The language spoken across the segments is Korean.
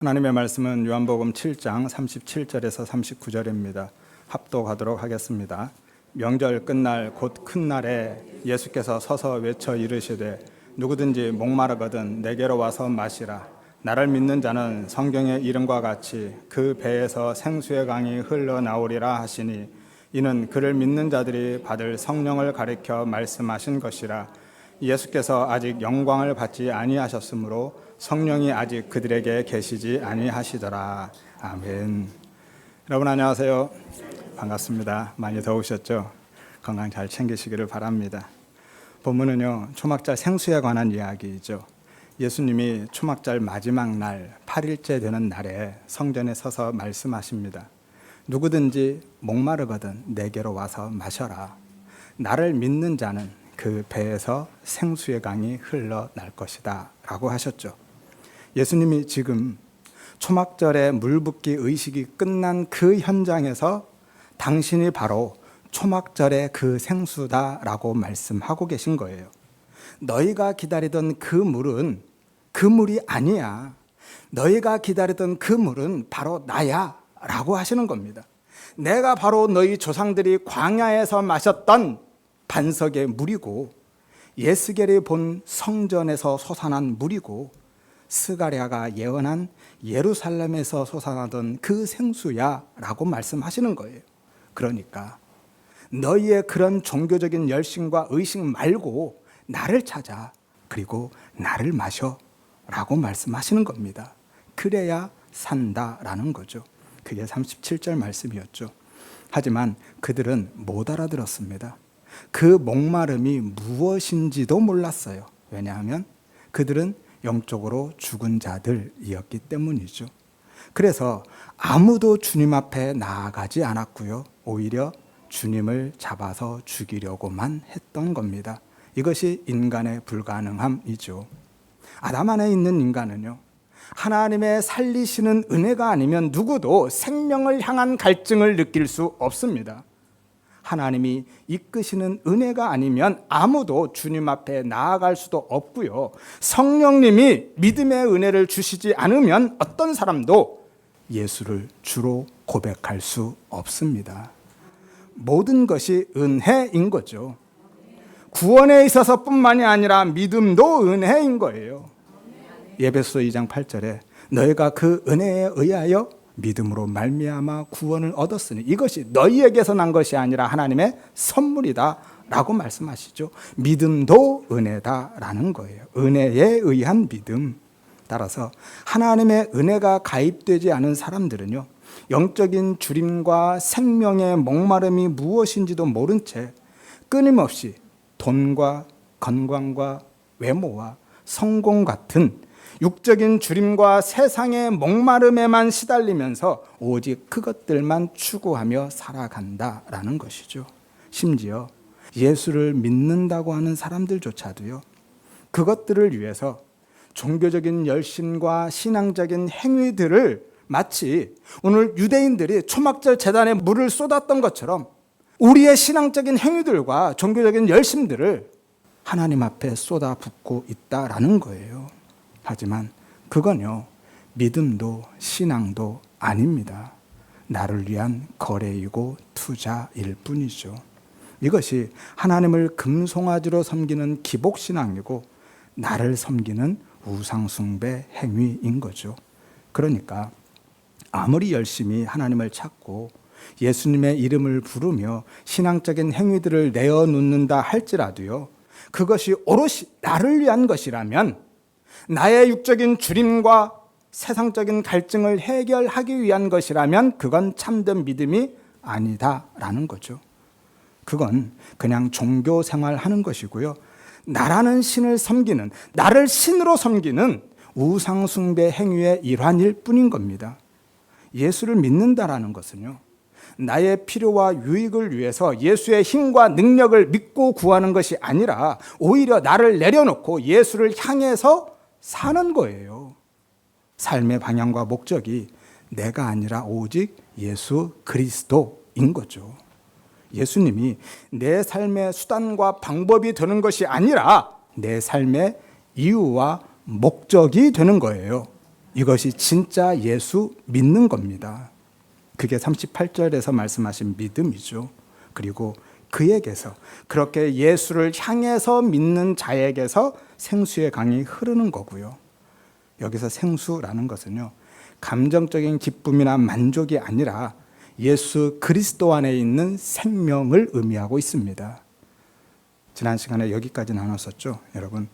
하나님의 말씀은 요한복음 7장 37절에서 39절입니다. 합독하도록 하겠습니다. 명절 끝날 곧 큰 날에 예수께서 서서 외쳐 이르시되 누구든지 목마르거든 내게로 와서 마시라. 나를 믿는 자는 성경의 이름과 같이 그 배에서 생수의 강이 흘러나오리라 하시니 이는 그를 믿는 자들이 받을 성령을 가리켜 말씀하신 것이라. 예수께서 아직 영광을 받지 아니하셨으므로 성령이 아직 그들에게 계시지 아니하시더라. 아멘. 여러분 안녕하세요. 반갑습니다. 많이 더우셨죠? 건강 잘 챙기시기를 바랍니다. 본문은요, 초막절 생수에 관한 이야기이죠. 예수님이 초막절 마지막 날 8일째 되는 날에 성전에 서서 말씀하십니다. 누구든지 목마르거든 내게로 와서 마셔라. 나를 믿는 자는 그 배에서 생수의 강이 흘러날 것이다 라고 하셨죠. 예수님이 지금 초막절의 물붓기 의식이 끝난 그 현장에서 당신이 바로 초막절의 그 생수다라고 말씀하고 계신 거예요. 너희가 기다리던 그 물은 그 물이 아니야. 너희가 기다리던 그 물은 바로 나야 라고 하시는 겁니다. 내가 바로 너희 조상들이 광야에서 마셨던 반석의 물이고 예스겔이 본 성전에서 솟아난 물이고 스가랴가 예언한 예루살렘에서 솟아나던 그 생수야 라고 말씀하시는 거예요. 그러니까 너희의 그런 종교적인 열심과 의식 말고 나를 찾아 그리고 나를 마셔 라고 말씀하시는 겁니다. 그래야 산다라는 거죠. 그게 37절 말씀이었죠. 하지만 그들은 못 알아들었습니다. 그 목마름이 무엇인지도 몰랐어요. 왜냐하면 그들은 영적으로 죽은 자들이었기 때문이죠. 그래서 아무도 주님 앞에 나아가지 않았고요. 오히려 주님을 잡아서 죽이려고만 했던 겁니다. 이것이 인간의 불가능함이죠. 아담 안에 있는 인간은요, 하나님의 살리시는 은혜가 아니면 누구도 생명을 향한 갈증을 느낄 수 없습니다. 하나님이 이끄시는 은혜가 아니면 아무도 주님 앞에 나아갈 수도 없고요. 성령님이 믿음의 은혜를 주시지 않으면 어떤 사람도 예수를 주로 고백할 수 없습니다. 모든 것이 은혜인 거죠. 구원에 있어서 뿐만이 아니라 믿음도 은혜인 거예요. 에베소 2장 8절에 너희가 그 은혜에 의하여 믿음으로 말미암아 구원을 얻었으니 이것이 너희에게서 난 것이 아니라 하나님의 선물이다 라고 말씀하시죠. 믿음도 은혜다라는 거예요. 은혜에 의한 믿음. 따라서 하나님의 은혜가 가입되지 않은 사람들은요, 영적인 주림과 생명의 목마름이 무엇인지도 모른 채 끊임없이 돈과 건강과 외모와 성공 같은 육적인 주림과 세상의 목마름에만 시달리면서 오직 그것들만 추구하며 살아간다라는 것이죠. 심지어 예수를 믿는다고 하는 사람들조차도요, 그것들을 위해서 종교적인 열심과 신앙적인 행위들을 마치 오늘 유대인들이 초막절 제단에 물을 쏟았던 것처럼 우리의 신앙적인 행위들과 종교적인 열심들을 하나님 앞에 쏟아붓고 있다라는 거예요. 하지만 그건요, 믿음도 신앙도 아닙니다. 나를 위한 거래이고 투자일 뿐이죠. 이것이 하나님을 금송아지로 섬기는 기복신앙이고 나를 섬기는 우상숭배 행위인 거죠. 그러니까 아무리 열심히 하나님을 찾고 예수님의 이름을 부르며 신앙적인 행위들을 내어놓는다 할지라도요, 그것이 오롯이 나를 위한 것이라면 나의 육적인 주림과 세상적인 갈증을 해결하기 위한 것이라면 그건 참된 믿음이 아니다라는 거죠. 그건 그냥 종교 생활하는 것이고요. 나라는 신을 섬기는, 나를 신으로 섬기는 우상 숭배 행위의 일환일 뿐인 겁니다. 예수를 믿는다라는 것은요, 나의 필요와 유익을 위해서 예수의 힘과 능력을 믿고 구하는 것이 아니라 오히려 나를 내려놓고 예수를 향해서 사는 거예요. 삶의 방향과 목적이 내가 아니라 오직 예수 그리스도인 거죠. 예수님이 내 삶의 수단과 방법이 되는 것이 아니라 내 삶의 이유와 목적이 되는 거예요. 이것이 진짜 예수 믿는 겁니다. 그게 38절에서 말씀하신 믿음이죠. 그리고 그에게서, 그렇게 예수를 향해서 믿는 자에게서 생수의 강이 흐르는 거고요. 여기서 생수라는 것은요, 감정적인 기쁨이나 만족이 아니라 예수 그리스도 안에 있는 생명을 의미하고 있습니다. 지난 시간에 여기까지 나눴었죠. 여러분,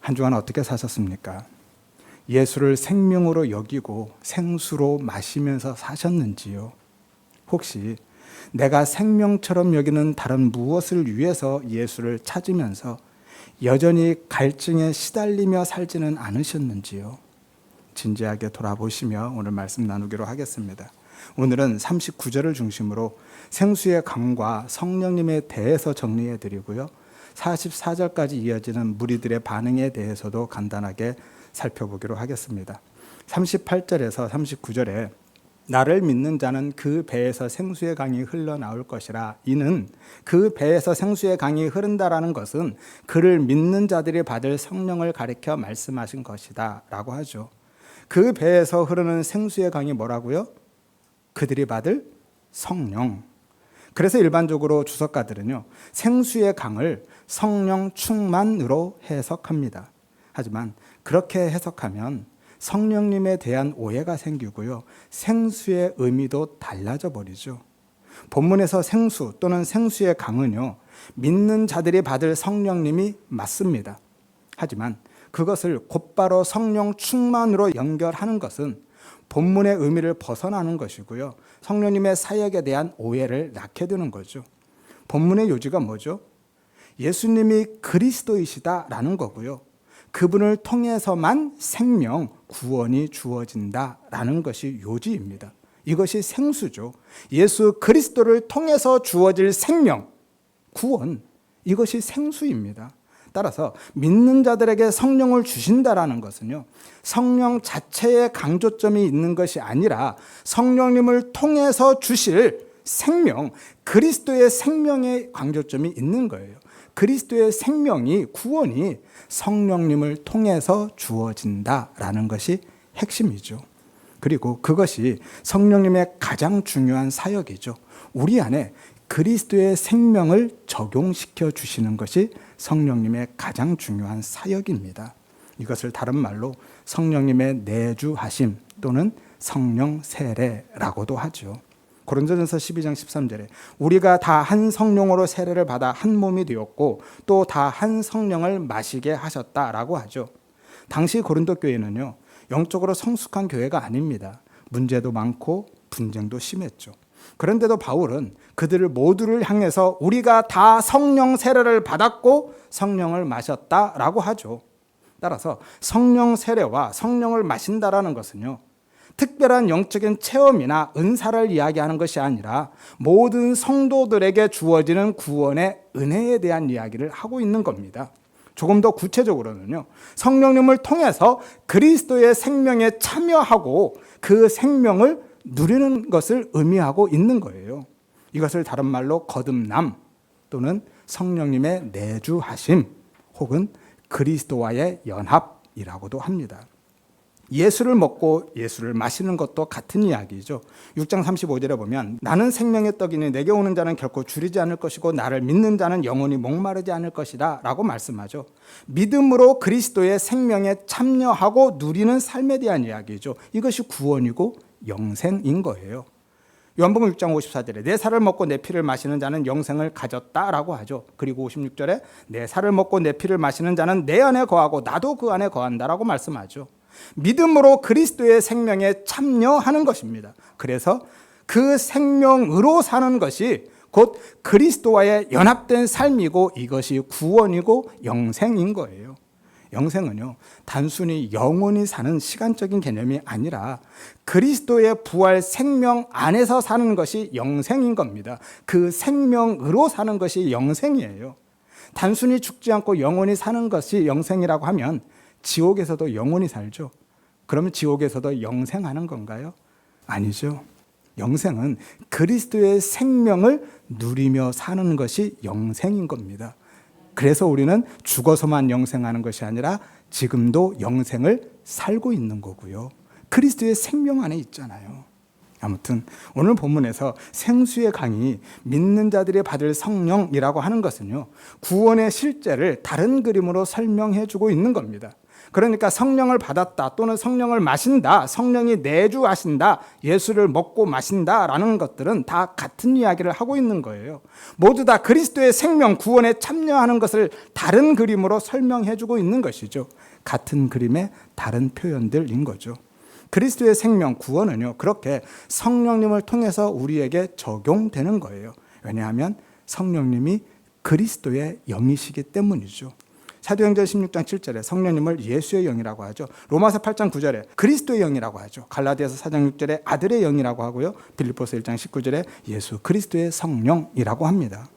한 주간 어떻게 사셨습니까? 예수를 생명으로 여기고 생수로 마시면서 사셨는지요? 혹시 내가 생명처럼 여기는 다른 무엇을 위해서 예수를 찾으면서 여전히 갈증에 시달리며 살지는 않으셨는지요? 진지하게 돌아보시며 오늘 말씀 나누기로 하겠습니다. 오늘은 39절을 중심으로 생수의 강과 성령님에 대해서 정리해 드리고요, 44절까지 이어지는 무리들의 반응에 대해서도 간단하게 살펴보기로 하겠습니다. 38절에서 39절에 나를 믿는 자는 그 배에서 생수의 강이 흘러나올 것이라. 이는 그 배에서 생수의 강이 흐른다라는 것은 그를 믿는 자들이 받을 성령을 가리켜 말씀하신 것이다 라고 하죠. 그 배에서 흐르는 생수의 강이 뭐라고요? 그들이 받을 성령. 그래서 일반적으로 주석가들은요, 생수의 강을 성령 충만으로 해석합니다. 하지만 그렇게 해석하면 성령님에 대한 오해가 생기고요, 생수의 의미도 달라져 버리죠. 본문에서 생수 또는 생수의 강은요, 믿는 자들이 받을 성령님이 맞습니다. 하지만 그것을 곧바로 성령 충만으로 연결하는 것은 본문의 의미를 벗어나는 것이고요, 성령님의 사역에 대한 오해를 낳게 되는 거죠. 본문의 요지가 뭐죠? 예수님이 그리스도이시다라는 거고요, 그분을 통해서만 생명, 구원이 주어진다라는 것이 요지입니다. 이것이 생수죠. 예수 그리스도를 통해서 주어질 생명, 구원, 이것이 생수입니다. 따라서 믿는 자들에게 성령을 주신다라는 것은요, 성령 자체에 강조점이 있는 것이 아니라 성령님을 통해서 주실 생명, 그리스도의 생명에 강조점이 있는 거예요. 그리스도의 생명이, 구원이 성령님을 통해서 주어진다라는 것이 핵심이죠. 그리고 그것이 성령님의 가장 중요한 사역이죠. 우리 안에 그리스도의 생명을 적용시켜 주시는 것이 성령님의 가장 중요한 사역입니다. 이것을 다른 말로 성령님의 내주하심 또는 성령 세례라고도 하죠. 고린도전서 12장 13절에 우리가 다 한 성령으로 세례를 받아 한 몸이 되었고 또 다 한 성령을 마시게 하셨다라고 하죠. 당시 고린도 교회는요, 영적으로 성숙한 교회가 아닙니다. 문제도 많고 분쟁도 심했죠. 그런데도 바울은 그들을 모두를 향해서 우리가 다 성령 세례를 받았고 성령을 마셨다라고 하죠. 따라서 성령 세례와 성령을 마신다라는 것은요, 특별한 영적인 체험이나 은사를 이야기하는 것이 아니라 모든 성도들에게 주어지는 구원의 은혜에 대한 이야기를 하고 있는 겁니다. 조금 더 구체적으로는요, 성령님을 통해서 그리스도의 생명에 참여하고 그 생명을 누리는 것을 의미하고 있는 거예요. 이것을 다른 말로 거듭남 또는 성령님의 내주하심 혹은 그리스도와의 연합이라고도 합니다. 예수를 먹고 예수를 마시는 것도 같은 이야기죠. 6장 35절에 보면 나는 생명의 떡이니 내게 오는 자는 결코 줄이지 않을 것이고 나를 믿는 자는 영원히 목마르지 않을 것이다 라고 말씀하죠. 믿음으로 그리스도의 생명에 참여하고 누리는 삶에 대한 이야기죠. 이것이 구원이고 영생인 거예요. 요한복음 6장 54절에 내 살을 먹고 내 피를 마시는 자는 영생을 가졌다라고 하죠. 그리고 56절에 내 살을 먹고 내 피를 마시는 자는 내 안에 거하고 나도 그 안에 거한다라고 말씀하죠. 믿음으로 그리스도의 생명에 참여하는 것입니다. 그래서 그 생명으로 사는 것이 곧 그리스도와의 연합된 삶이고 이것이 구원이고 영생인 거예요. 영생은요, 단순히 영원히 사는 시간적인 개념이 아니라 그리스도의 부활 생명 안에서 사는 것이 영생인 겁니다. 그 생명으로 사는 것이 영생이에요. 단순히 죽지 않고 영원히 사는 것이 영생이라고 하면 지옥에서도 영원히 살죠. 그러면 지옥에서도 영생하는 건가요? 아니죠. 영생은 그리스도의 생명을 누리며 사는 것이 영생인 겁니다. 그래서 우리는 죽어서만 영생하는 것이 아니라 지금도 영생을 살고 있는 거고요. 그리스도의 생명 안에 있잖아요. 아무튼 오늘 본문에서 생수의 강이 믿는 자들이 받을 성령이라고 하는 것은요, 구원의 실제를 다른 그림으로 설명해 주고 있는 겁니다. 그러니까 성령을 받았다 또는 성령을 마신다, 성령이 내주하신다, 예수를 먹고 마신다라는 것들은 다 같은 이야기를 하고 있는 거예요. 모두 다 그리스도의 생명 구원에 참여하는 것을 다른 그림으로 설명해 주고 있는 것이죠. 같은 그림의 다른 표현들인 거죠. 그리스도의 생명 구원은요, 그렇게 성령님을 통해서 우리에게 적용되는 거예요. 왜냐하면 성령님이 그리스도의 영이시기 때문이죠. 사도행전 16장 7절에 성령님을 예수의 영이라고 하죠. 로마서 8장 9절에 그리스도의 영이라고 하죠. 갈라디아서 4장 6절에 아들의 영이라고 하고요. 빌립보서 1장 19절에 예수 그리스도의 성령이라고 합니다.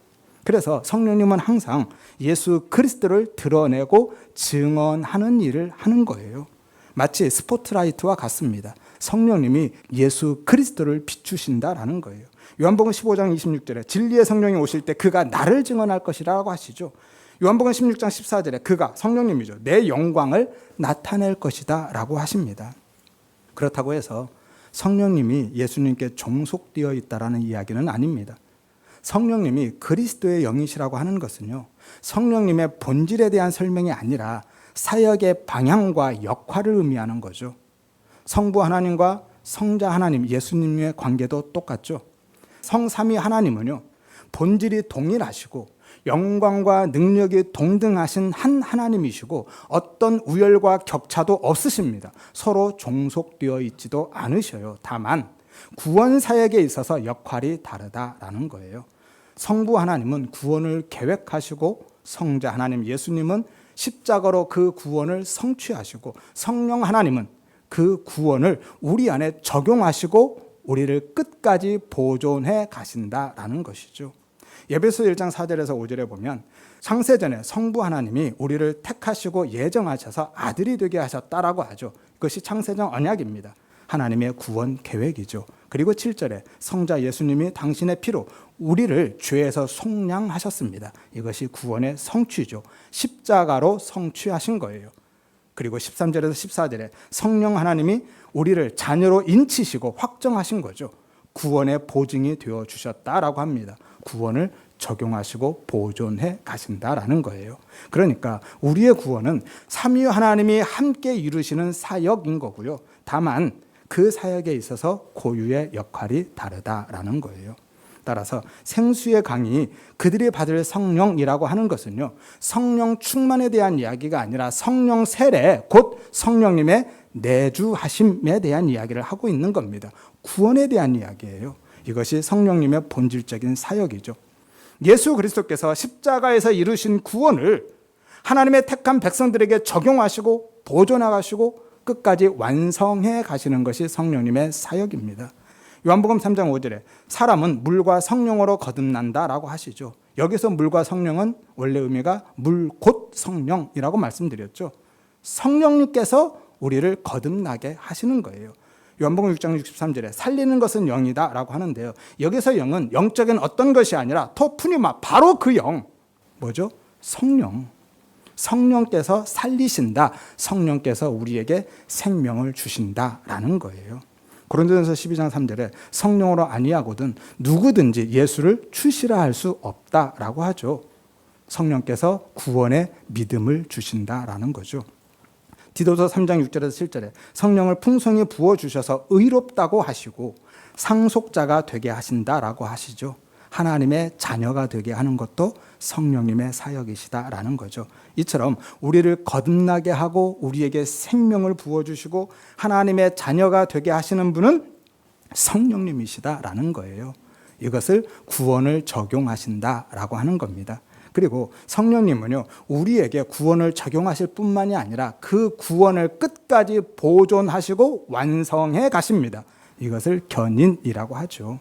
그래서 성령님은 항상 예수 그리스도를 드러내고 증언하는 일을 하는 거예요. 마치 스포트라이트와 같습니다. 성령님이 예수 그리스도를 비추신다라는 거예요. 요한복음 15장 26절에 진리의 성령이 오실 때 그가 나를 증언할 것이라고 하시죠. 요한복음 16장 14절에 그가, 성령님이죠, 내 영광을 나타낼 것이다 라고 하십니다. 그렇다고 해서 성령님이 예수님께 종속되어 있다라는 이야기는 아닙니다. 성령님이 그리스도의 영이시라고 하는 것은요, 성령님의 본질에 대한 설명이 아니라 사역의 방향과 역할을 의미하는 거죠. 성부 하나님과 성자 하나님, 예수님의 관계도 똑같죠. 성삼위 하나님은요, 본질이 동일하시고 영광과 능력이 동등하신 한 하나님이시고 어떤 우열과 격차도 없으십니다. 서로 종속되어 있지도 않으셔요. 다만 구원 사역에 있어서 역할이 다르다라는 거예요. 성부 하나님은 구원을 계획하시고 성자 하나님 예수님은 십자가로 그 구원을 성취하시고 성령 하나님은 그 구원을 우리 안에 적용하시고 우리를 끝까지 보존해 가신다라는 것이죠. 에베소 1장 4절에서 5절에 보면 창세전에 성부 하나님이 우리를 택하시고 예정하셔서 아들이 되게 하셨다라고 하죠. 그것이 창세전 언약입니다. 하나님의 구원 계획이죠. 그리고 7절에 성자 예수님이 당신의 피로 우리를 죄에서 속량하셨습니다. 이것이 구원의 성취죠. 십자가로 성취하신 거예요. 그리고 13절에서 14절에 성령 하나님이 우리를 자녀로 인치시고 확정하신 거죠. 구원의 보증이 되어 주셨다라고 합니다. 구원을 적용하시고 보존해 가신다라는 거예요. 그러니까 우리의 구원은 삼위 하나님이 함께 이루시는 사역인 거고요. 다만 그 사역에 있어서 고유의 역할이 다르다라는 거예요. 따라서 생수의 강이 그들이 받을 성령이라고 하는 것은요, 성령 충만에 대한 이야기가 아니라 성령 세례, 곧 성령님의 내주하심에 대한 이야기를 하고 있는 겁니다. 구원에 대한 이야기예요. 이것이 성령님의 본질적인 사역이죠. 예수 그리스도께서 십자가에서 이루신 구원을 하나님의 택한 백성들에게 적용하시고 보존하시고 끝까지 완성해 가시는 것이 성령님의 사역입니다. 요한복음 3장 5절에 사람은 물과 성령으로 거듭난다라고 하시죠. 여기서 물과 성령은 원래 의미가 물 곧 성령이라고 말씀드렸죠. 성령님께서 우리를 거듭나게 하시는 거예요. 요한복음 6장 63절에 살리는 것은 영이다 라고 하는데요, 여기서 영은 영적인 어떤 것이 아니라 토푸니마, 바로 그 영, 뭐죠? 성령. 성령께서 살리신다, 성령께서 우리에게 생명을 주신다라는 거예요. 고린도전서 12장 3절에 성령으로 아니하거든 누구든지 예수를 추시라 할 수 없다라고 하죠. 성령께서 구원의 믿음을 주신다라는 거죠. 디도서 3장 6절에서 7절에 성령을 풍성히 부어주셔서 의롭다고 하시고 상속자가 되게 하신다라고 하시죠. 하나님의 자녀가 되게 하는 것도 성령님의 사역이시다라는 거죠. 이처럼 우리를 거듭나게 하고 우리에게 생명을 부어주시고 하나님의 자녀가 되게 하시는 분은 성령님이시다라는 거예요. 이것을 구원을 적용하신다라고 하는 겁니다. 그리고 성령님은요, 우리에게 구원을 적용하실 뿐만이 아니라 그 구원을 끝까지 보존하시고 완성해 가십니다. 이것을 견인이라고 하죠.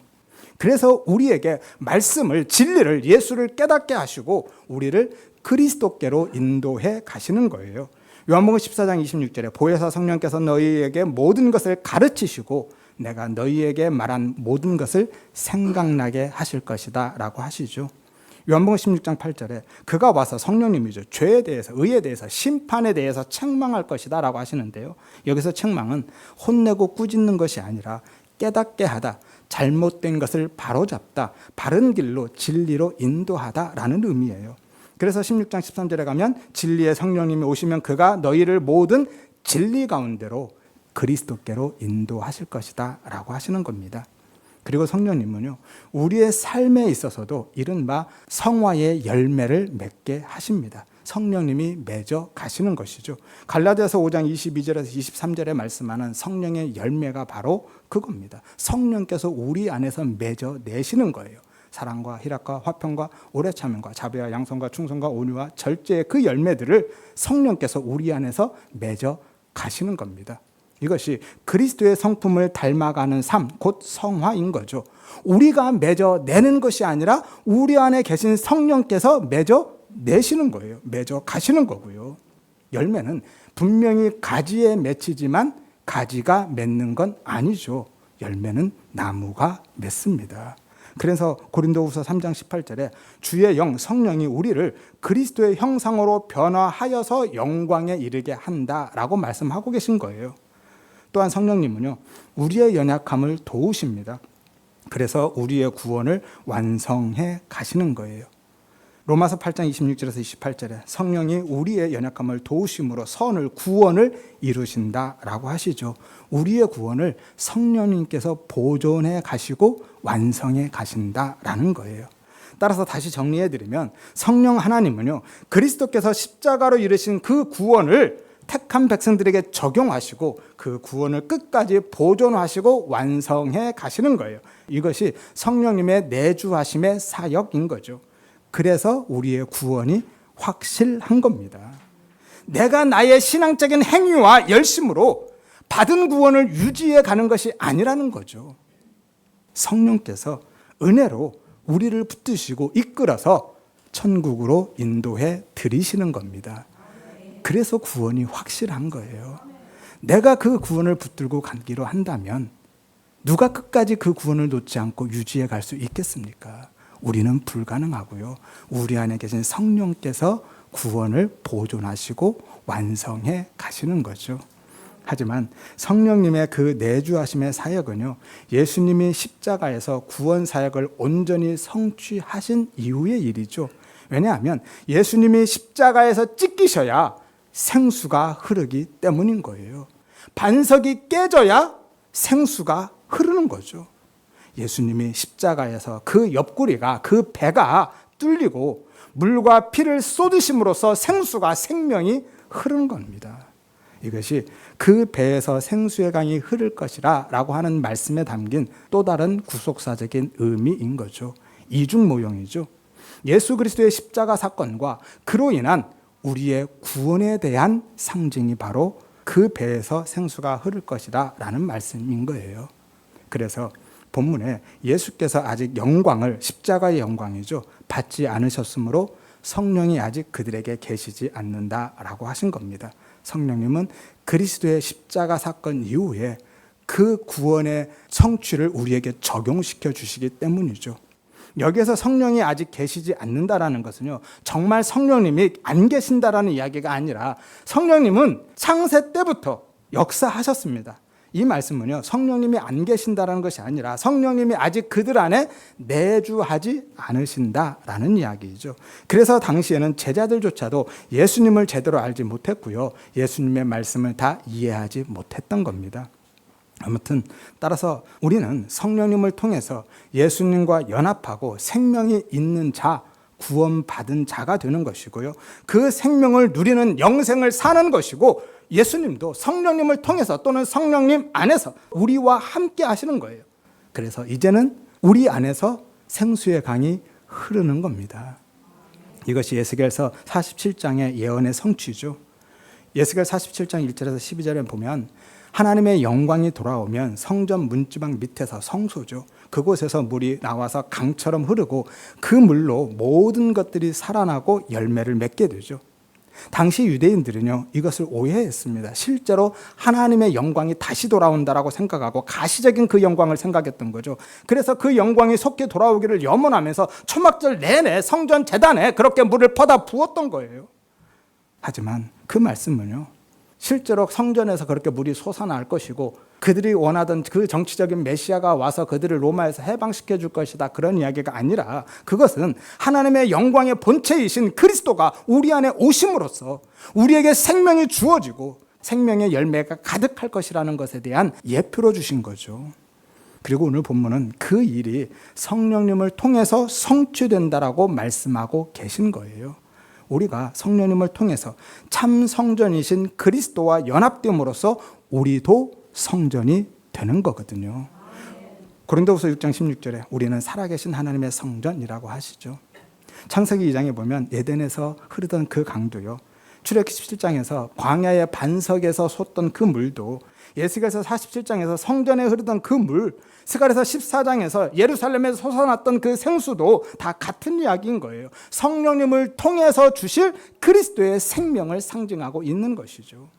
그래서 우리에게 말씀을, 진리를, 예수를 깨닫게 하시고 우리를 그리스도께로 인도해 가시는 거예요. 요한복음 14장 26절에 보혜사 성령께서 너희에게 모든 것을 가르치시고 내가 너희에게 말한 모든 것을 생각나게 하실 것이다 라고 하시죠. 요한복음 16장 8절에 그가 와서 성령님이죠. 죄에 대해서, 의에 대해서, 심판에 대해서 책망할 것이다 라고 하시는데요. 여기서 책망은 혼내고 꾸짖는 것이 아니라 깨닫게 하다, 잘못된 것을 바로잡다, 바른 길로 진리로 인도하다 라는 의미예요. 그래서 16장 13절에 가면 진리의 성령님이 오시면 그가 너희를 모든 진리 가운데로 그리스도께로 인도하실 것이다 라고 하시는 겁니다. 그리고 성령님은요, 우리의 삶에 있어서도 이른바 성화의 열매를 맺게 하십니다. 성령님이 맺어 가시는 것이죠. 갈라디아서 5장 22절에서 23절에 말씀하는 성령의 열매가 바로 그겁니다. 성령께서 우리 안에서 맺어 내시는 거예요. 사랑과 희락과 화평과 오래 참음과 자비와 양선과 충성과 온유와 절제의 그 열매들을 성령께서 우리 안에서 맺어 가시는 겁니다. 이것이 그리스도의 성품을 닮아가는 삶, 곧 성화인 거죠. 우리가 맺어내는 것이 아니라 우리 안에 계신 성령께서 맺어내시는 거예요. 맺어 가시는 거고요. 열매는 분명히 가지에 맺히지만 가지가 맺는 건 아니죠. 열매는 나무가 맺습니다. 그래서 고린도후서 3장 18절에 주의 영 성령이 우리를 그리스도의 형상으로 변화하여서 영광에 이르게 한다라고 말씀하고 계신 거예요. 또한 성령님은요, 우리의 연약함을 도우십니다. 그래서 우리의 구원을 완성해 가시는 거예요. 로마서 8장 26절에서 28절에 성령이 우리의 연약함을 도우심으로 선을, 구원을 이루신다라고 하시죠. 우리의 구원을 성령님께서 보존해 가시고 완성해 가신다라는 거예요. 따라서 다시 정리해드리면 성령 하나님은요, 그리스도께서 십자가로 이루신 그 구원을 택한 백성들에게 적용하시고 그 구원을 끝까지 보존하시고 완성해 가시는 거예요. 이것이 성령님의 내주하심의 사역인 거죠. 그래서 우리의 구원이 확실한 겁니다. 내가 나의 신앙적인 행위와 열심으로 받은 구원을 유지해 가는 것이 아니라는 거죠. 성령께서 은혜로 우리를 붙드시고 이끌어서 천국으로 인도해 드리시는 겁니다. 그래서 구원이 확실한 거예요. 내가 그 구원을 붙들고 가기로 한다면 누가 끝까지 그 구원을 놓지 않고 유지해 갈 수 있겠습니까? 우리는 불가능하고요. 우리 안에 계신 성령께서 구원을 보존하시고 완성해 가시는 거죠. 하지만 성령님의 그 내주하심의 사역은요, 예수님이 십자가에서 구원 사역을 온전히 성취하신 이후의 일이죠. 왜냐하면 예수님이 십자가에서 찢기셔야 생수가 흐르기 때문인 거예요. 반석이 깨져야 생수가 흐르는 거죠. 예수님이 십자가에서 그 옆구리가, 그 배가 뚫리고 물과 피를 쏟으심으로써 생수가, 생명이 흐르는 겁니다. 이것이 그 배에서 생수의 강이 흐를 것이라 라고 하는 말씀에 담긴 또 다른 구속사적인 의미인 거죠. 이중모형이죠. 예수 그리스도의 십자가 사건과 그로 인한 우리의 구원에 대한 상징이 바로 그 배에서 생수가 흐를 것이다 라는 말씀인 거예요. 그래서 본문에 예수께서 아직 영광을, 십자가의 영광이죠, 받지 않으셨으므로 성령이 아직 그들에게 계시지 않는다라고 하신 겁니다. 성령님은 그리스도의 십자가 사건 이후에 그 구원의 성취를 우리에게 적용시켜 주시기 때문이죠. 여기에서 성령이 아직 계시지 않는다라는 것은요, 정말 성령님이 안 계신다라는 이야기가 아니라 성령님은 창세 때부터 역사하셨습니다. 이 말씀은요, 성령님이 안 계신다라는 것이 아니라 성령님이 아직 그들 안에 내주하지 않으신다라는 이야기이죠. 그래서 당시에는 제자들조차도 예수님을 제대로 알지 못했고요, 예수님의 말씀을 다 이해하지 못했던 겁니다. 아무튼 따라서 우리는 성령님을 통해서 예수님과 연합하고 생명이 있는 자, 구원받은 자가 되는 것이고요, 그 생명을 누리는 영생을 사는 것이고, 예수님도 성령님을 통해서 또는 성령님 안에서 우리와 함께 하시는 거예요. 그래서 이제는 우리 안에서 생수의 강이 흐르는 겁니다. 이것이 예스겔서 47장의 예언의 성취죠. 예스겔 47장 1절에서 12절에 보면 하나님의 영광이 돌아오면 성전 문지방 밑에서 성소죠, 그곳에서 물이 나와서 강처럼 흐르고 그 물로 모든 것들이 살아나고 열매를 맺게 되죠. 당시 유대인들은요, 이것을 오해했습니다. 실제로 하나님의 영광이 다시 돌아온다라고 생각하고 가시적인 그 영광을 생각했던 거죠. 그래서 그 영광이 속히 돌아오기를 염원하면서 초막절 내내 성전 제단에 그렇게 물을 퍼다 부었던 거예요. 하지만 그 말씀은요, 실제로 성전에서 그렇게 물이 솟아날 것이고 그들이 원하던 그 정치적인 메시아가 와서 그들을 로마에서 해방시켜 줄 것이다, 그런 이야기가 아니라 그것은 하나님의 영광의 본체이신 그리스도가 우리 안에 오심으로써 우리에게 생명이 주어지고 생명의 열매가 가득할 것이라는 것에 대한 예표로 주신 거죠. 그리고 오늘 본문은 그 일이 성령님을 통해서 성취된다라고 말씀하고 계신 거예요. 우리가 성령님을 통해서 참 성전이신 그리스도와 연합됨으로써 우리도 성전이 되는 거거든요. 고린도후서 6장 16절에 우리는 살아계신 하나님의 성전이라고 하시죠. 창세기 2장에 보면 에덴에서 흐르던 그 강도요, 출애굽기 17장에서 광야의 반석에서 솟던 그 물도, 예수께서 47장에서 성전에 흐르던 그 물, 스가랴서 14장에서 예루살렘에서 솟아났던 그 생수도 다 같은 이야기인 거예요. 성령님을 통해서 주실 그리스도의 생명을 상징하고 있는 것이죠.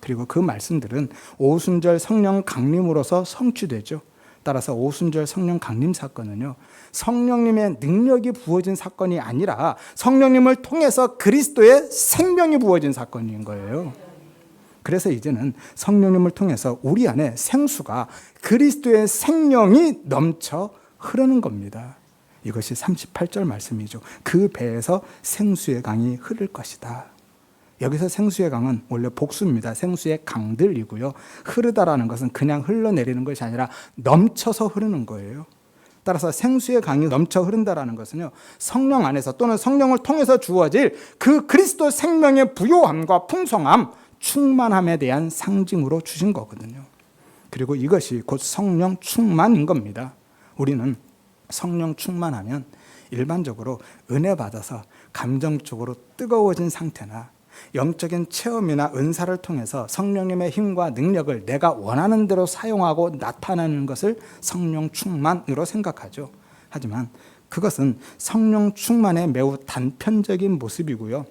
그리고 그 말씀들은 오순절 성령 강림으로서 성취되죠. 따라서 오순절 성령 강림 사건은요, 성령님의 능력이 부어진 사건이 아니라 성령님을 통해서 그리스도의 생명이 부어진 사건인 거예요. 그래서 이제는 성령님을 통해서 우리 안에 생수가, 그리스도의 생명이 넘쳐 흐르는 겁니다. 이것이 38절 말씀이죠. 그 배에서 생수의 강이 흐를 것이다. 여기서 생수의 강은 원래 복수입니다. 생수의 강들이고요. 흐르다라는 것은 그냥 흘러내리는 것이 아니라 넘쳐서 흐르는 거예요. 따라서 생수의 강이 넘쳐 흐른다라는 것은요, 성령 안에서 또는 성령을 통해서 주어질 그 그리스도 생명의 부요함과 풍성함, 충만함에 대한 상징으로 주신 거거든요. 그리고 이것이 곧 성령 충만인 겁니다. 우리는 성령 충만하면 일반적으로 은혜 받아서 감정적으로 뜨거워진 상태나 영적인 체험이나 은사를 통해서 성령님의 힘과 능력을 내가 원하는 대로 사용하고 나타내는 것을 성령 충만으로 생각하죠. 하지만 그것은 성령 충만의 매우 단편적인 모습이고요,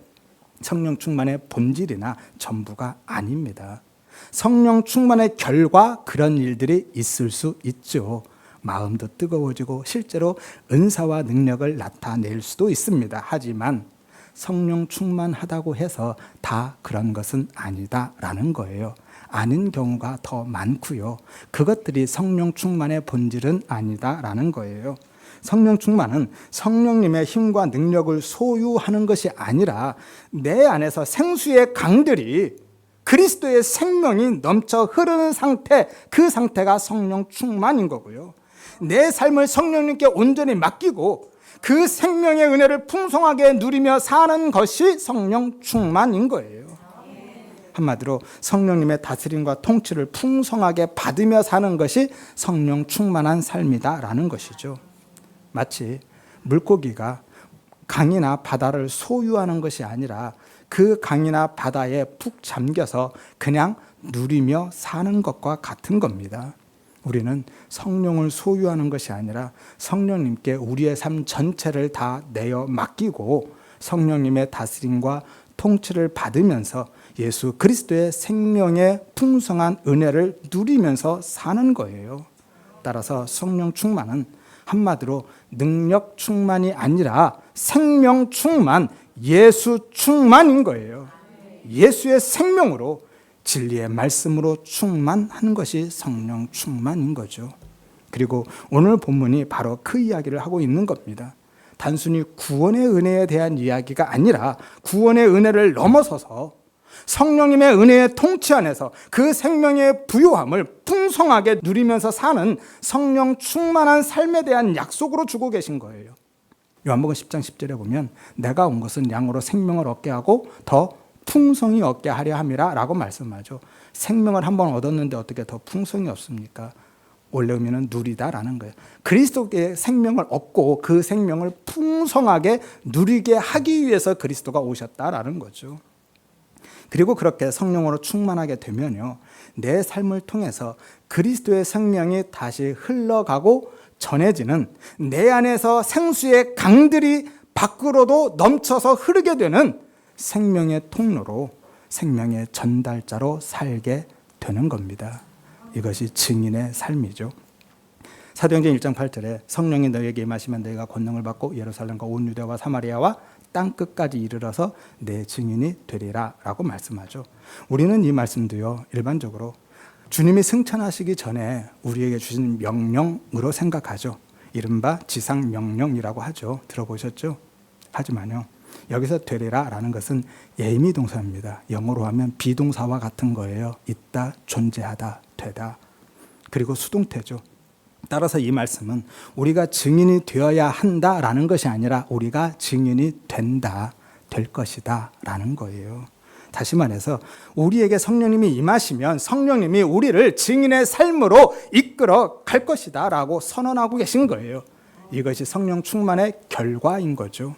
성령 충만의 본질이나 전부가 아닙니다. 성령 충만의 결과, 그런 일들이 있을 수 있죠. 마음도 뜨거워지고 실제로 은사와 능력을 나타낼 수도 있습니다. 하지만 성령 충만하다고 해서 다 그런 것은 아니다라는 거예요. 아닌 경우가 더 많고요. 그것들이 성령 충만의 본질은 아니다라는 거예요. 성령 충만은 성령님의 힘과 능력을 소유하는 것이 아니라 내 안에서 생수의 강들이, 그리스도의 생명이 넘쳐 흐르는 상태, 그 상태가 성령 충만인 거고요. 내 삶을 성령님께 온전히 맡기고 그 생명의 은혜를 풍성하게 누리며 사는 것이 성령 충만인 거예요. 한마디로 성령님의 다스림과 통치를 풍성하게 받으며 사는 것이 성령 충만한 삶이다라는 것이죠. 마치 물고기가 강이나 바다를 소유하는 것이 아니라 그 강이나 바다에 푹 잠겨서 그냥 누리며 사는 것과 같은 겁니다. 우리는 성령을 소유하는 것이 아니라 성령님께 우리의 삶 전체를 다 내어 맡기고 성령님의 다스림과 통치를 받으면서 예수 그리스도의 생명의 풍성한 은혜를 누리면서 사는 거예요. 따라서 성령 충만은 한마디로 능력 충만이 아니라 생명 충만, 예수 충만인 거예요. 예수의 생명으로, 진리의 말씀으로 충만한 것이 성령 충만인 거죠. 그리고 오늘 본문이 바로 그 이야기를 하고 있는 겁니다. 단순히 구원의 은혜에 대한 이야기가 아니라 구원의 은혜를 넘어서서 성령님의 은혜의 통치 안에서 그 생명의 부요함을 풍성하게 누리면서 사는 성령 충만한 삶에 대한 약속으로 주고 계신 거예요. 요한복음 10장 10절에 보면 내가 온 것은 양으로 생명을 얻게 하고 더 풍성히 얻게 하려 함이라 라고 말씀하죠. 생명을 한번 얻었는데 어떻게 더 풍성이 없습니까? 원래 의미는 누리다라는 거예요. 그리스도께 생명을 얻고 그 생명을 풍성하게 누리게 하기 위해서 그리스도가 오셨다라는 거죠. 그리고 그렇게 성령으로 충만하게 되면요, 내 삶을 통해서 그리스도의 생명이 다시 흘러가고 전해지는, 내 안에서 생수의 강들이 밖으로도 넘쳐서 흐르게 되는 생명의 통로로, 생명의 전달자로 살게 되는 겁니다. 이것이 증인의 삶이죠. 사도행전 1장 8절에 성령이 너희에게 임하시면 너희가 권능을 받고 예루살렘과 온 유대와 사마리아와 땅 끝까지 이르러서 내 증인이 되리라 라고 말씀하죠. 우리는 이 말씀도요, 일반적으로 주님이 승천하시기 전에 우리에게 주신 명령으로 생각하죠. 이른바 지상명령이라고 하죠. 들어보셨죠? 하지만요, 여기서 되리라 라는 것은 예미 동사입니다. 영어로 하면 비동사와 같은 거예요. 있다, 존재하다, 되다. 그리고 수동태죠. 따라서 이 말씀은 우리가 증인이 되어야 한다라는 것이 아니라 우리가 증인이 된다, 될 것이다 라는 거예요. 다시 말해서 우리에게 성령님이 임하시면 성령님이 우리를 증인의 삶으로 이끌어 갈 것이다 라고 선언하고 계신 거예요. 이것이 성령 충만의 결과인 거죠.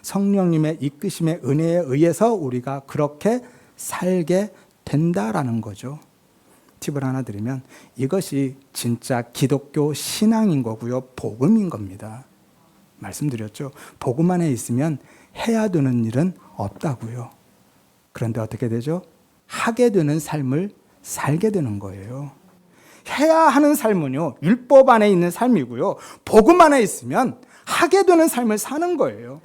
성령님의 이끄심의 은혜에 의해서 우리가 그렇게 살게 된다라는 거죠. 팁을 하나 드리면 이것이 진짜 기독교 신앙인 거고요. 복음인 겁니다. 말씀드렸죠. 복음 안에 있으면 해야 되는 일은 없다고요. 그런데 어떻게 되죠? 하게 되는 삶을 살게 되는 거예요. 해야 하는 삶은요, 율법 안에 있는 삶이고요. 복음 안에 있으면 하게 되는 삶을 사는 거예요.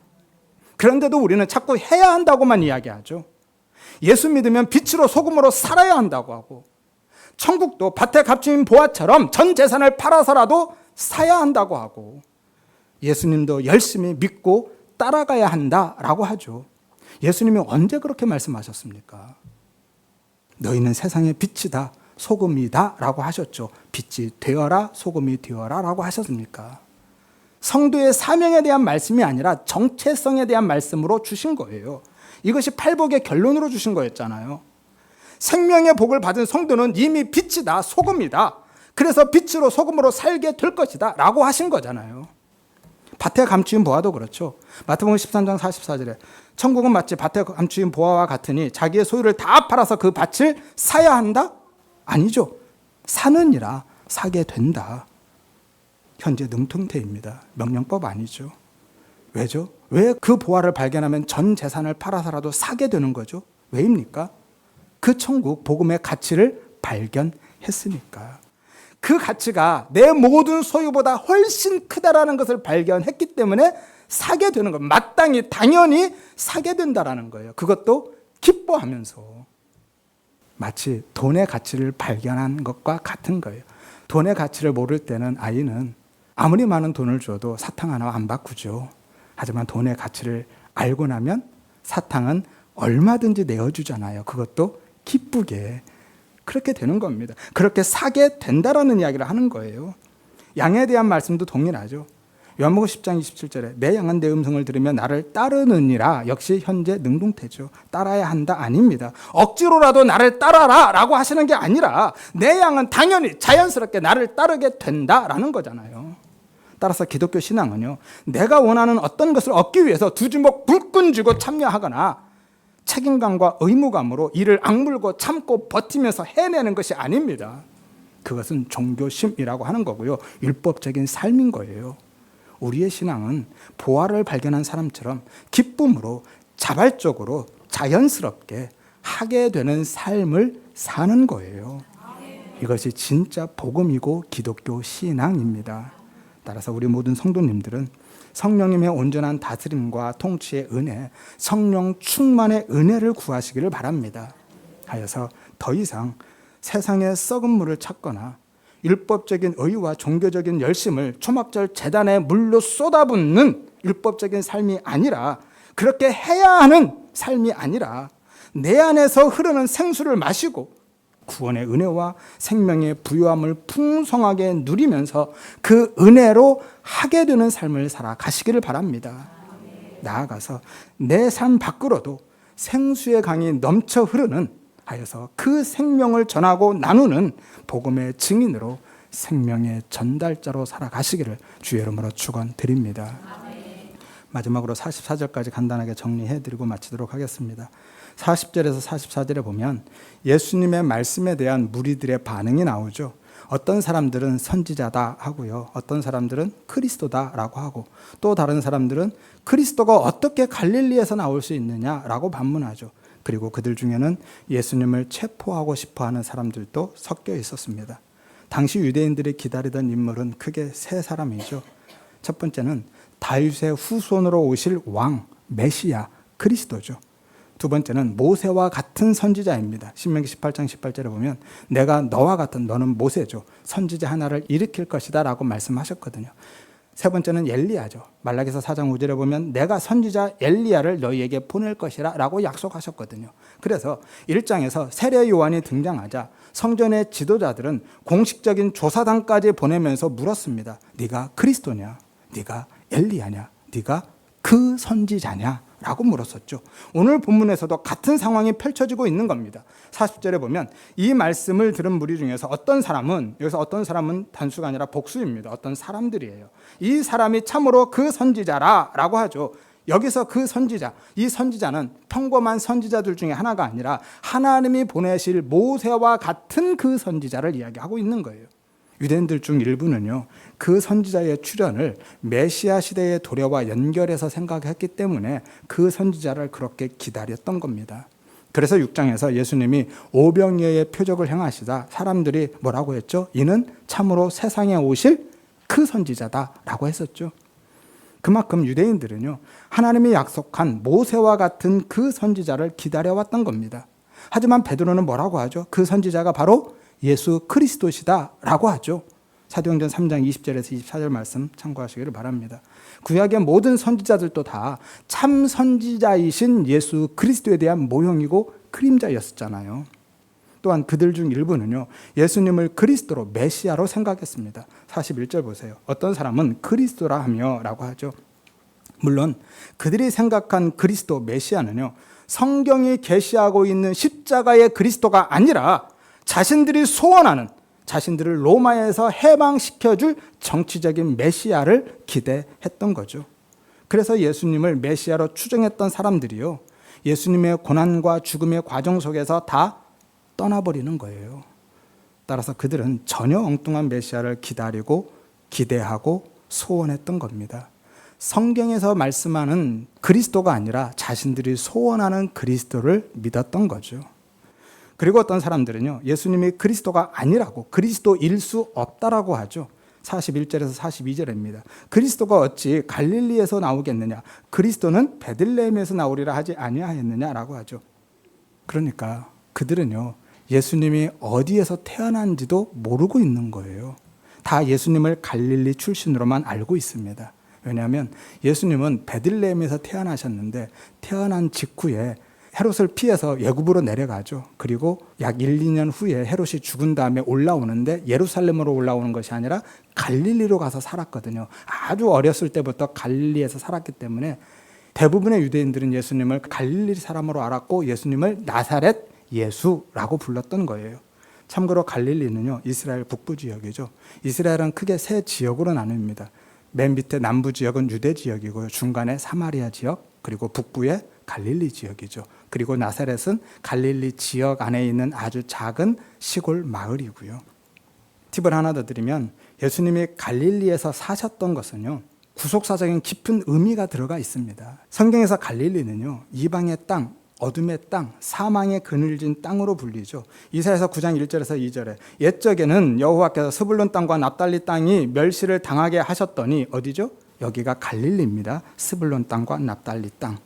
그런데도 우리는 자꾸 해야 한다고만 이야기하죠. 예수 믿으면 빛으로 소금으로 살아야 한다고 하고, 천국도 밭에 값주인 보아처럼 전 재산을 팔아서라도 사야 한다고 하고, 예수님도 열심히 믿고 따라가야 한다라고 하죠. 예수님이 언제 그렇게 말씀하셨습니까? 너희는 세상의 빛이다, 소금이다 라고 하셨죠. 빛이 되어라, 소금이 되어라 라고 하셨습니까? 성도의 사명에 대한 말씀이 아니라 정체성에 대한 말씀으로 주신 거예요. 이것이 팔복의 결론으로 주신 거였잖아요. 생명의 복을 받은 성도는 이미 빛이다, 소금이다. 그래서 빛으로 소금으로 살게 될 것이다 라고 하신 거잖아요. 밭에 감추인 보아도 그렇죠. 마태복음 13장 44절에 천국은 마치 밭에 감추인 보아와 같으니 자기의 소유를 다 팔아서 그 밭을 사야 한다? 아니죠. 사느니라, 사게 된다. 현재 능통태입니다. 명령법 아니죠. 왜죠? 왜 그 보아를 발견하면 전 재산을 팔아서라도 사게 되는 거죠? 왜입니까? 그 천국 복음의 가치를 발견했으니까. 그 가치가 내 모든 소유보다 훨씬 크다라는 것을 발견했기 때문에 사게 되는 거예요. 마땅히 당연히 사게 된다라는 거예요. 그것도 기뻐하면서. 마치 돈의 가치를 발견한 것과 같은 거예요. 돈의 가치를 모를 때는 아이는 아무리 많은 돈을 줘도 사탕 하나 안 바꾸죠. 하지만 돈의 가치를 알고 나면 사탕은 얼마든지 내어주잖아요. 그것도 기쁘게. 그렇게 되는 겁니다. 그렇게 사게 된다라는 이야기를 하는 거예요. 양에 대한 말씀도 동일하죠. 요한복음 10장 27절에 내 양은 내 음성을 들으며 나를 따르느니라. 역시 현재 능동태죠. 따라야 한다 아닙니다. 억지로라도 나를 따라라 라고 하시는 게 아니라 내 양은 당연히 자연스럽게 나를 따르게 된다라는 거잖아요. 따라서 기독교 신앙은요, 내가 원하는 어떤 것을 얻기 위해서 두 주먹 불끈 쥐고 참여하거나 책임감과 의무감으로 이를 악물고 참고 버티면서 해내는 것이 아닙니다. 그것은 종교심이라고 하는 거고요. 율법적인 삶인 거예요. 우리의 신앙은 보화를 발견한 사람처럼 기쁨으로 자발적으로 자연스럽게 하게 되는 삶을 사는 거예요. 이것이 진짜 복음이고 기독교 신앙입니다. 따라서 우리 모든 성도님들은 성령님의 온전한 다스림과 통치의 은혜, 성령 충만의 은혜를 구하시기를 바랍니다. 하여서 더 이상 세상의 썩은 물을 찾거나 율법적인 의와 종교적인 열심을 초막절 제단에 물로 쏟아붓는 율법적인 삶이 아니라, 그렇게 해야 하는 삶이 아니라 내 안에서 흐르는 생수를 마시고 구원의 은혜와 생명의 부요함을 풍성하게 누리면서 그 은혜로 하게 되는 삶을 살아가시기를 바랍니다. 나아가서 내 삶 밖으로도 생수의 강이 넘쳐 흐르는, 하여서 그 생명을 전하고 나누는 복음의 증인으로 생명의 전달자로 살아가시기를 주의 이름으로 축원드립니다. 마지막으로 44절까지 간단하게 정리해드리고 마치도록 하겠습니다. 40절에서 44절에 보면 예수님의 말씀에 대한 무리들의 반응이 나오죠. 어떤 사람들은 선지자다 하고요. 어떤 사람들은 그리스도다라고 하고, 또 다른 사람들은 그리스도가 어떻게 갈릴리에서 나올 수 있느냐라고 반문하죠. 그리고 그들 중에는 예수님을 체포하고 싶어하는 사람들도 섞여 있었습니다. 당시 유대인들이 기다리던 인물은 크게 세 사람이죠. 첫 번째는 다윗의 후손으로 오실 왕, 메시아, 그리스도죠. 두 번째는 모세와 같은 선지자입니다. 신명기 18장 18절에 보면 내가 너와 같은, 너는 모세죠, 선지자 하나를 일으킬 것이다 라고 말씀하셨거든요. 세 번째는 엘리야죠. 말라기서 4장 5절에 보면 내가 선지자 엘리야를 너희에게 보낼 것이라 라고 약속하셨거든요. 그래서 1장에서 세례 요한이 등장하자 성전의 지도자들은 공식적인 조사단까지 보내면서 물었습니다. 네가 그리스도냐? 네가 엘리야냐? 네가 그 선지자냐? 라고 물었었죠. 오늘 본문에서도 같은 상황이 펼쳐지고 있는 겁니다. 40절에 보면 이 말씀을 들은 무리 중에서 어떤 사람은, 여기서 어떤 사람은 단수가 아니라 복수입니다. 어떤 사람들이에요. 이 사람이 참으로 그 선지자라 라고 하죠. 여기서 그 선지자, 이 선지자는 평범한 선지자들 중에 하나가 아니라 하나님이 보내실 모세와 같은 그 선지자를 이야기하고 있는 거예요. 유대인들 중 일부는요, 그 선지자의 출현을 메시아 시대의 도래와 연결해서 생각했기 때문에 그 선지자를 그렇게 기다렸던 겁니다. 그래서 6장에서 예수님이 오병이어의 표적을 행하시자 사람들이 뭐라고 했죠? 이는 참으로 세상에 오실 그 선지자다라고 했었죠. 그만큼 유대인들은요, 하나님이 약속한 모세와 같은 그 선지자를 기다려왔던 겁니다. 하지만 베드로는 뭐라고 하죠? 그 선지자가 바로 예수 그리스도시다라고 하죠. 사도행전 3장 20절에서 24절 말씀 참고하시기를 바랍니다. 구약의 모든 선지자들도 다 참 선지자이신 예수 그리스도에 대한 모형이고 그림자였었잖아요. 또한 그들 중 일부는요, 예수님을 그리스도로 메시아로 생각했습니다. 41절 보세요. 어떤 사람은 그리스도라 하며 라고 하죠. 물론 그들이 생각한 그리스도 메시아는요, 성경이 계시하고 있는 십자가의 그리스도가 아니라 자신들이 소원하는, 자신들을 로마에서 해방시켜줄 정치적인 메시아를 기대했던 거죠. 그래서 예수님을 메시아로 추정했던 사람들이요, 예수님의 고난과 죽음의 과정 속에서 다 떠나버리는 거예요. 따라서 그들은 전혀 엉뚱한 메시아를 기다리고 기대하고 소원했던 겁니다. 성경에서 말씀하는 그리스도가 아니라 자신들이 소원하는 그리스도를 믿었던 거죠. 그리고 어떤 사람들은요, 예수님이 그리스도가 아니라고, 그리스도일 수 없다라고 하죠. 41절에서 42절입니다. 그리스도가 어찌 갈릴리에서 나오겠느냐? 그리스도는 베들레헴에서 나오리라 하지 아니하였느냐라고 하죠. 그러니까 그들은요, 예수님이 어디에서 태어난지도 모르고 있는 거예요. 다 예수님을 갈릴리 출신으로만 알고 있습니다. 왜냐하면 예수님은 베들레헴에서 태어나셨는데 태어난 직후에 헤롯을 피해서 예굽으로 내려가죠. 그리고 약 1, 2년 후에 헤롯이 죽은 다음에 올라오는데 예루살렘으로 올라오는 것이 아니라 갈릴리로 가서 살았거든요. 아주 어렸을 때부터 갈릴리에서 살았기 때문에 대부분의 유대인들은 예수님을 갈릴리 사람으로 알았고 예수님을 나사렛 예수라고 불렀던 거예요. 참고로 갈릴리는요, 이스라엘 북부 지역이죠. 이스라엘은 크게 세 지역으로 나뉩니다. 맨 밑에 남부 지역은 유대 지역이고요. 중간에 사마리아 지역, 그리고 북부에 갈릴리 지역이죠. 그리고 나사렛은 갈릴리 지역 안에 있는 아주 작은 시골 마을이고요. 팁을 하나 더 드리면 예수님이 갈릴리에서 사셨던 것은요, 구속사적인 깊은 의미가 들어가 있습니다. 성경에서 갈릴리는요, 이방의 땅, 어둠의 땅, 사망의 그늘진 땅으로 불리죠. 이사야서 9장 1절에서 2절에 옛적에는 여호와께서 스불론 땅과 납달리 땅이 멸시를 당하게 하셨더니 어디죠? 여기가 갈릴리입니다. 스불론 땅과 납달리 땅.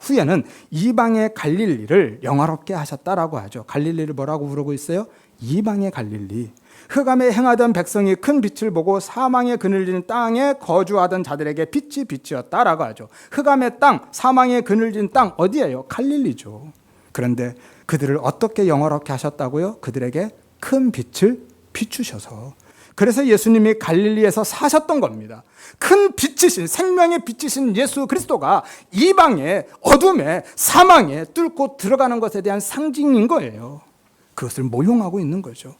후에는 이방의 갈릴리를 영화롭게 하셨다라고 하죠. 갈릴리를 뭐라고 부르고 있어요? 이방의 갈릴리. 흑암에 행하던 백성이 큰 빛을 보고 사망의 그늘진 땅에 거주하던 자들에게 빛이 빛이었다라고 하죠. 흑암의 땅, 사망의 그늘진 땅 어디예요? 갈릴리죠. 그런데 그들을 어떻게 영화롭게 하셨다고요? 그들에게 큰 빛을 비추셔서. 그래서 예수님이 갈릴리에서 사셨던 겁니다. 큰 빛이신, 생명의 빛이신 예수 그리스도가 이방의 어둠에 사망에 뚫고 들어가는 것에 대한 상징인 거예요. 그것을 모형하고 있는 거죠.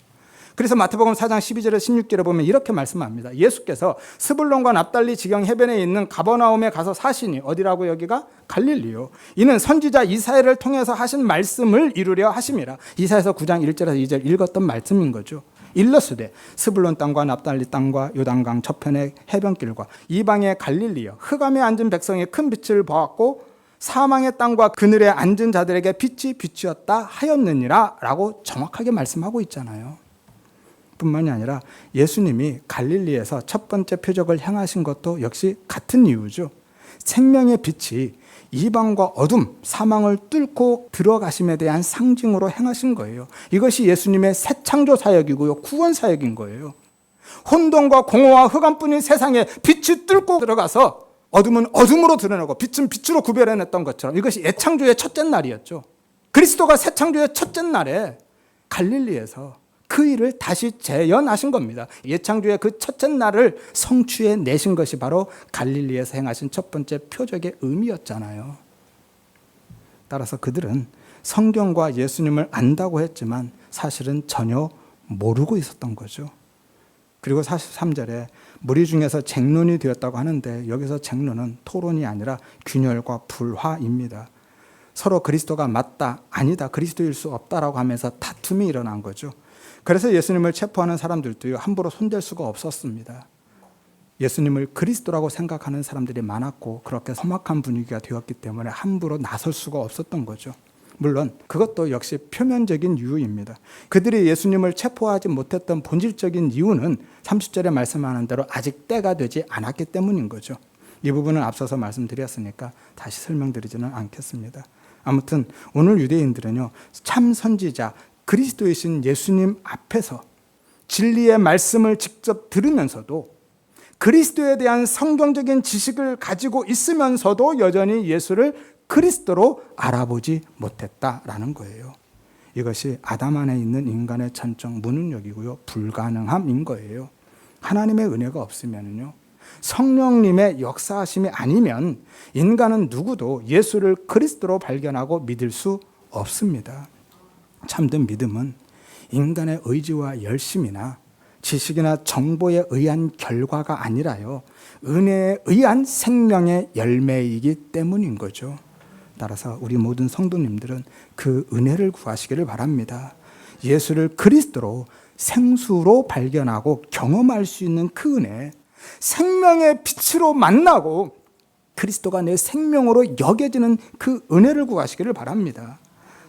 그래서 마태복음 4장 12절에서 16절에 보면 이렇게 말씀합니다. 예수께서 스불론과 납달리 지경 해변에 있는 가버나움에 가서 사시니 어디라고? 여기가 갈릴리요. 이는 선지자 이사야를 통해서 하신 말씀을 이루려 하심이라. 이사야서 9장 1절에서 2절 읽었던 말씀인 거죠. 일러스되 스불론 땅과 납달리 땅과 요단강 저편의 해변길과 이방의 갈릴리여 흑암에 앉은 백성의 큰 빛을 보았고 사망의 땅과 그늘에 앉은 자들에게 빛이 빛이었다 하였느니라 라고 정확하게 말씀하고 있잖아요. 뿐만이 아니라 예수님이 갈릴리에서 첫 번째 표적을 행하신 것도 역시 같은 이유죠. 생명의 빛이 이방과 어둠, 사망을 뚫고 들어가심에 대한 상징으로 행하신 거예요. 이것이 예수님의 새 창조 사역이고요. 구원 사역인 거예요. 혼돈과 공허와 흑암뿐인 세상에 빛이 뚫고 들어가서 어둠은 어둠으로 드러내고 빛은 빛으로 구별해냈던 것처럼 이것이 예창조의 첫째 날이었죠. 그리스도가 새 창조의 첫째 날에 갈릴리에서 그 일을 다시 재현하신 겁니다. 예창조의 그 첫째 날을 성취해 내신 것이 바로 갈릴리에서 행하신 첫 번째 표적의 의미였잖아요. 따라서 그들은 성경과 예수님을 안다고 했지만 사실은 전혀 모르고 있었던 거죠. 그리고 43절에 무리 중에서 쟁론이 되었다고 하는데 여기서 쟁론은 토론이 아니라 균열과 불화입니다. 서로 그리스도가 맞다, 아니다, 그리스도일 수 없다라고 하면서 다툼이 일어난 거죠. 그래서 예수님을 체포하는 사람들도 함부로 손댈 수가 없었습니다. 예수님을 그리스도라고 생각하는 사람들이 많았고 그렇게 험악한 분위기가 되었기 때문에 함부로 나설 수가 없었던 거죠. 물론 그것도 역시 표면적인 이유입니다. 그들이 예수님을 체포하지 못했던 본질적인 이유는 30절에 말씀하는 대로 아직 때가 되지 않았기 때문인 거죠. 이 부분은 앞서서 말씀드렸으니까 다시 설명드리지는 않겠습니다. 아무튼 오늘 유대인들은요, 참 선지자 그리스도이신 예수님 앞에서 진리의 말씀을 직접 들으면서도 그리스도에 대한 성경적인 지식을 가지고 있으면서도 여전히 예수를 그리스도로 알아보지 못했다라는 거예요. 이것이 아담 안에 있는 인간의 전적 무능력이고요, 불가능함인 거예요. 하나님의 은혜가 없으면요, 성령님의 역사하심이 아니면 인간은 누구도 예수를 그리스도로 발견하고 믿을 수 없습니다. 참된 믿음은 인간의 의지와 열심이나 지식이나 정보에 의한 결과가 아니라요, 은혜에 의한 생명의 열매이기 때문인 거죠. 따라서 우리 모든 성도님들은 그 은혜를 구하시기를 바랍니다. 예수를 그리스도로 생수로 발견하고 경험할 수 있는 그 은혜, 생명의 빛으로 만나고 그리스도가 내 생명으로 여겨지는 그 은혜를 구하시기를 바랍니다.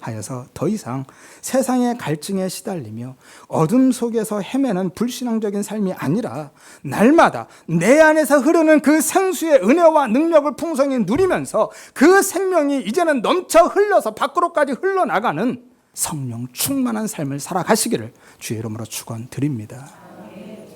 하여서 더 이상 세상의 갈증에 시달리며 어둠 속에서 헤매는 불신앙적인 삶이 아니라 날마다 내 안에서 흐르는 그 생수의 은혜와 능력을 풍성히 누리면서 그 생명이 이제는 넘쳐 흘러서 밖으로까지 흘러나가는 성령 충만한 삶을 살아가시기를 주의 이름으로 축원드립니다.